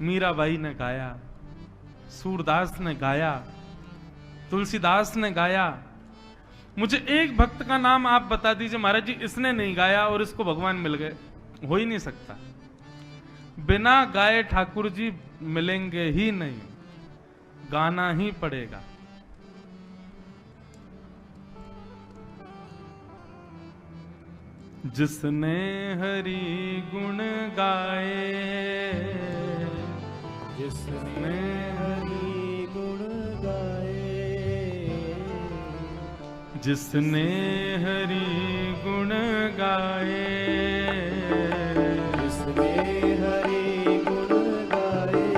मीराबाई ने गाया, सूरदास ने गाया, तुलसीदास ने गाया। मुझे एक भक्त का नाम आप बता दीजिए महाराज जी इसने नहीं गाया और इसको भगवान मिल गए। हो ही नहीं सकता। बिना गाए ठाकुर जी मिलेंगे ही नहीं, गाना ही पड़ेगा। जिसने हरि गुण गाए, जिसने हरि गुण गाए, जिसने हरि गुण गाए, जिसने हरि गुण गाए,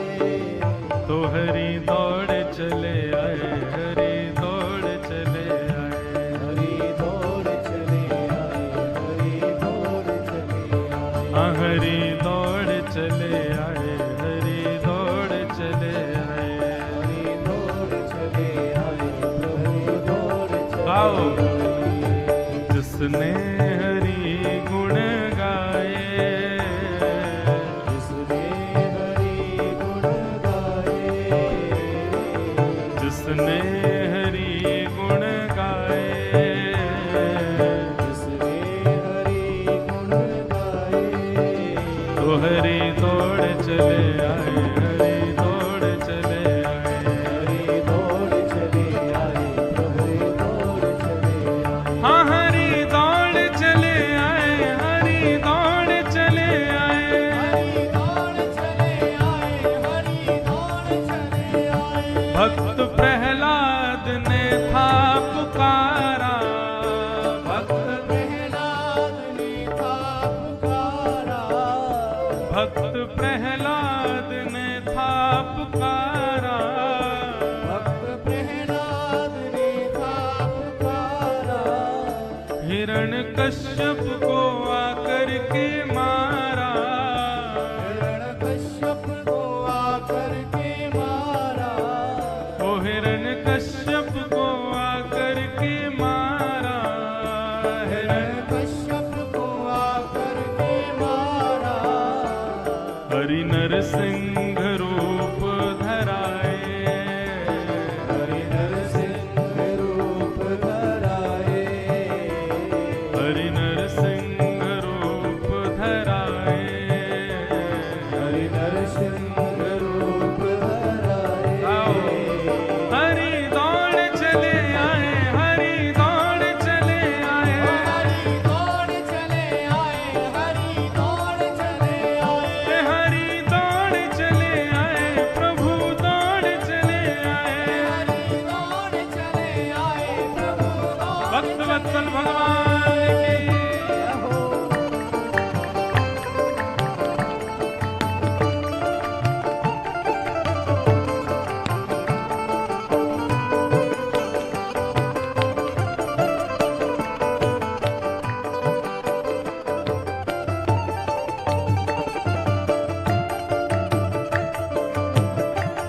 तो हरि दौड़ चले आए, हरि दौड़ चले आए, हरि दौड़ चले आए, हरि दौड़ चले आए, हरि दौड़ चले आए, हरि दौड़ चले आए, हरि दौड़ चले आए, हरि दौड़ चले आए। जिसने हरि गुण गाए, जिसने हरि गुण गाए, जिसने हरि गुण गाए, जिसने हरि गुण गाए, तो हरि दौड़ चले आए, हरि दौड़ चले आए, हरि दौड़ चले आए, हरि दौड़ चले आए। हाँ हरि दौड़ चले आए, हरि दौड़ चले आए, हरि दौड़ चले आए, हरि दौड़ चले आए। भक्त प्रहलाद ने था पुकारा, भक्त प्रहलाद ने था पुकारा, भक्त प्रहलाद ने था पुकारा, भक्त प्रहलाद ने था पुकारा। हिरण्यकश्यप को आकर के मारा, हिरण्यकश्यप को आकर के मारा, ओ हिरण्यकश्यप को आकर के मारा, हिरण्यकश्यप को आकर के मारा। हरि नरसिंह रूप धराए, हरि नरसिंह रूप धराए, हरि नरसिंह रूप धराए, हरि नरसिंह रूप धराए। हरि दौड़ चले आए, हरि दौड़ चले आए, हरि दौड़ चले आए, हरि दौड़ चले आए, हरि दौड़ चले आए, प्रभु दौड़ चले आए, हरि दौड़ चले आए, प्रभु दौड़। भक्त वत्सल भगवान की हो।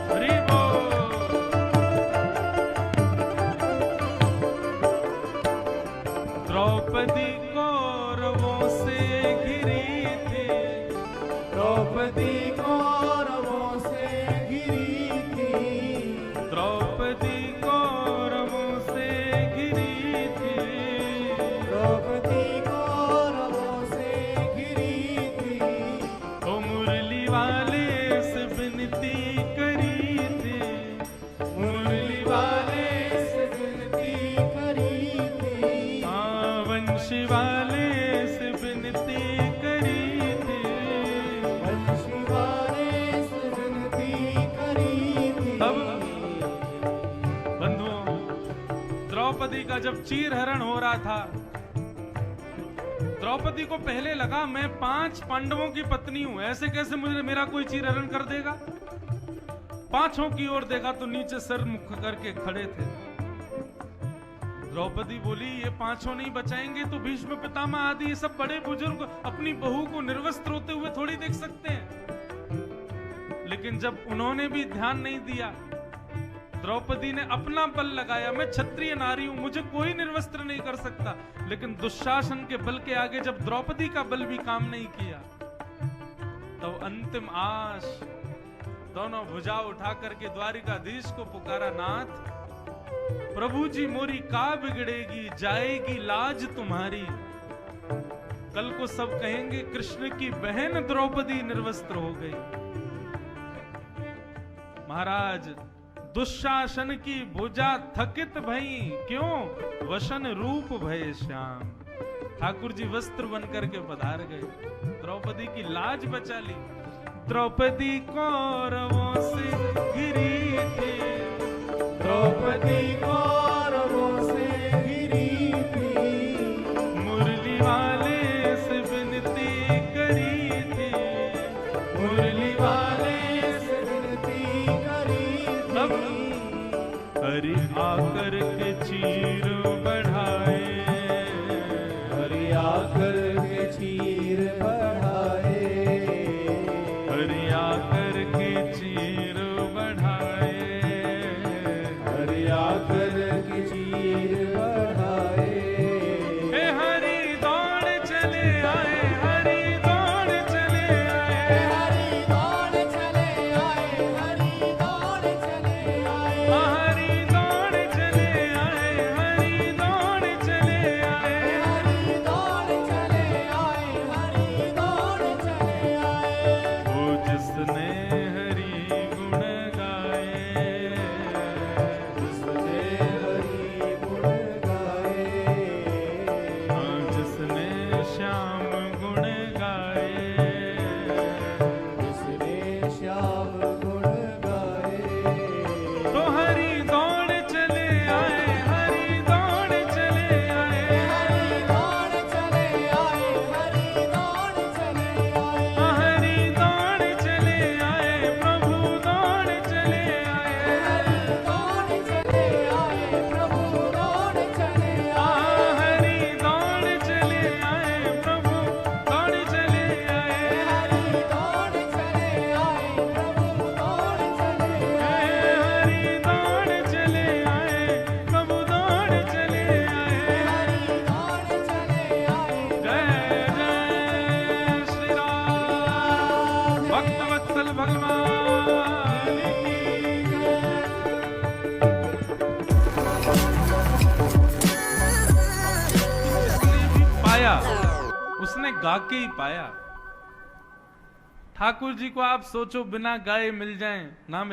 हरि बोल। द्रौपदी कौरवों से घिरी थी, द्रौपदी कौरवों से घिरी थी, द्रौपदी कौरवों से घिरी थी, द्रौपदी कौरवों से घिरी थी। तो मुरली वाले से विनती करी थी, मुरली वाले से विनती करी थी, हाँ वंशी वाले से विनती करी थी, वंशी वाले से विनती करी थी। तब बंधुओं, द्रौपदी का जब चीरहरण हो रहा था, द्रौपदी को पहले लगा मैं 5 पांडवों की पत्नी हूं, ऐसे कैसे मुझे मेरा कोई चीरहरण कर देगा। पांचों की ओर देखा तो नीचे सर मुख करके खड़े थे। द्रौपदी बोली ये पांचों नहीं बचाएंगे तो भीष्म पितामह आदि ये सब बड़े बुजुर्ग अपनी बहू को निर्वस्त्र होते हुए थोड़ी देख सकते हैं। लेकिन जब उन्होंने भी ध्यान नहीं दिया, द्रौपदी ने अपना बल लगाया, मैं क्षत्रिय नारी हूं, मुझे कोई निर्वस्त्र नहीं कर सकता। लेकिन दुशासन के बल के आगे जब द्रौपदी का बल भी काम नहीं किया, तो अंतिम आश दोनों भुजा उठा करके द्वारिकाधीश को पुकारा, नाथ प्रभु जी मोरी का बिगड़ेगी, जाएगी लाज तुम्हारी। कल को सब कहेंगे कृष्ण की बहन द्रौपदी निर्वस्त्र हो गई। महाराज दुशासन की भुजा थकित भई, क्यों वसन रूप भय श्याम। ठाकुर जी वस्त्र बनकर के पधार गए, द्रौपदी की लाज बचा ली। द्रौपदी कौरवों से घिरी थी, द्रौपदी कौरवों से घिरी थी, मुरली वाले से विनती करी थी, मुरली वाले से विनती करी थी। हरि आकर के चीर बढ़ाए, हरि आकर के चीर बढ़ाए, हरि आकर के चीर बढ़ाए, हरि आकर के चीर बढ़ाए। हे हरि दौड़ चले आए, हरि दौड़ चले आए, हरि दौड़ चले आए, हरि दौड़ चले आए, हरि दौड़ चले आए, हरि दौड़ चले आए, हरि दौड़ चले आए, हरि दौड़ चले आए। वो जिसने हरि गुण गाए, जिसने हरि गुण गाए, हाँ जिसने श्याम गुण गाए, जिसने श्याम गुण गाए। तो हरि दौड़ चले आए, हरि दौड़ चले आए, हरि दौड़ चले आए, हरि दौड़ चले आए, हरि दौड़ चले आए, प्रभु दौड़ चले आए, हरि दौड़ चले आए, प्रभु दौड़ चले आए, हरि दौड़ चले आए, प्रभु दौड़ चले आए, हरि दौड़ चले आए, प्रभु दौड़ चले आए, हरि दौड़ चले आए, प्रभु दौड़ चले आए, हरि दौड़ चले आए। जय जय श्री राम, भक्त वत्सल भगवान की जय। इसने भी पाया, उसने गा के ही पाया। ठाकुर जी को आप सोचो बिना गाए मिल जाएं, ना मिले।